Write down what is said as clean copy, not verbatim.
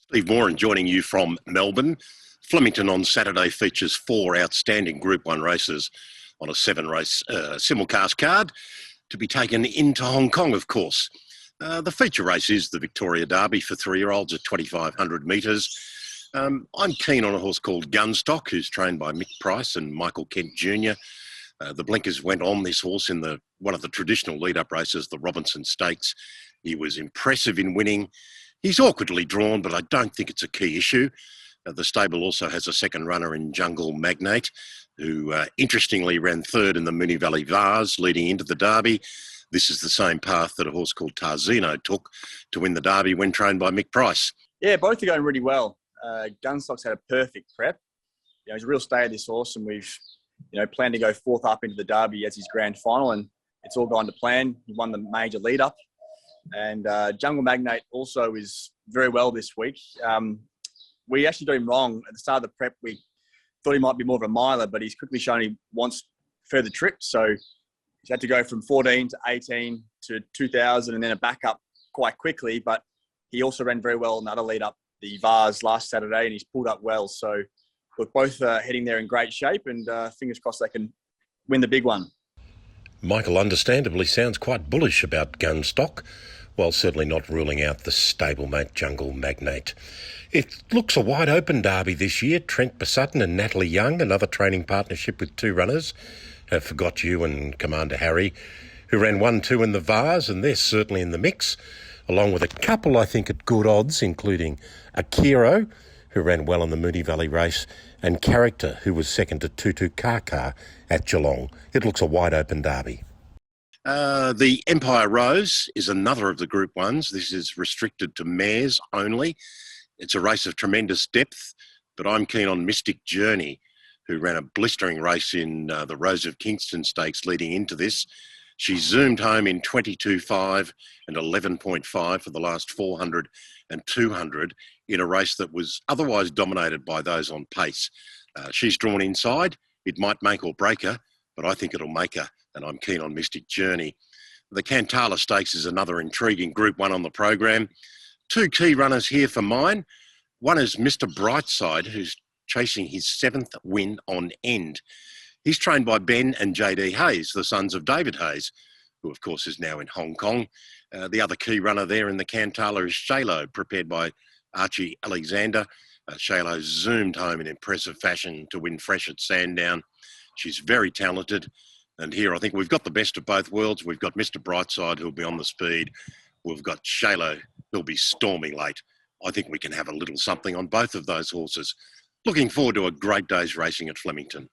Steve Moran joining you from Melbourne. Flemington on Saturday features 4 outstanding Group 1 races on a 7-race simulcast card to be taken into Hong Kong, of course. The feature race is the Victoria Derby for 3-year-olds at 2,500 metres. I'm keen on a horse called Gunstock, who's trained by Mick Price and Michael Kent Jr. The blinkers went on this horse in one of the traditional lead-up races, the Robinson Stakes. He was impressive in winning. He's awkwardly drawn, but I don't think it's a key issue. The stable also has a second runner in Jungle Magnate, who interestingly ran third in the Moonee Valley Vase leading into the Derby. This is the same path that a horse called Tarzino took to win the Derby when trained by Mick Price. Yeah, both are going really well. Gunstock's had a perfect prep. He's a real stay of this horse, and we've planned to go 4th up into the Derby as his grand final, and it's all gone to plan. He won the major lead-up. And Jungle Magnate also is very well this week. We actually got him wrong at the start of the prep. We thought he might be more of a miler, but he's quickly shown he wants further trips. So he's had to go from 14 to 18 to 2,000 and then a backup quite quickly. But he also ran very well in the other lead up, the Vase last Saturday, and he's pulled up well. So look, both heading there in great shape, and fingers crossed they can win the big one. Michael understandably sounds quite bullish about Gunstock, while certainly not ruling out the stablemate Jungle Magnate. It looks a wide open derby this year. Trent Besutton and Natalie Young, another training partnership with 2 runners, have Forgot You and Commander Harry, who ran 1-2 in the Vase, and they're certainly in the mix, along with a couple, I think, at good odds, including Akiro, who ran well in the Moonee Valley race, and Character, who was second to Tutu Kaka at Geelong. It looks a wide open derby. The Empire Rose is another of the Group 1s. This is restricted to mares only. It's a race of tremendous depth, but I'm keen on Mystic Journey, who ran a blistering race in the Rose of Kingston Stakes leading into this. She zoomed home in 22.5 and 11.5 for the last 400 and 200 in a race that was otherwise dominated by those on pace. She's drawn inside. It might make or break her, but I think it'll make her, and I'm keen on Mystic Journey. The Cantala Stakes is another intriguing Group 1 on the program. 2 key runners here for mine. One is Mr. Brightside, who's chasing his 7th win on end. He's trained by Ben and JD Hayes, the sons of David Hayes, who of course is now in Hong Kong. The other key runner there in the Cantala is Shalo, prepared by Archie Alexander. Shalo zoomed home in impressive fashion to win fresh at Sandown. She's very talented. And here I think we've got the best of both worlds. We've got Mr. Brightside, who'll be on the speed. We've got Shalo, who'll be storming late. I think we can have a little something on both of those horses. Looking forward to a great day's racing at Flemington.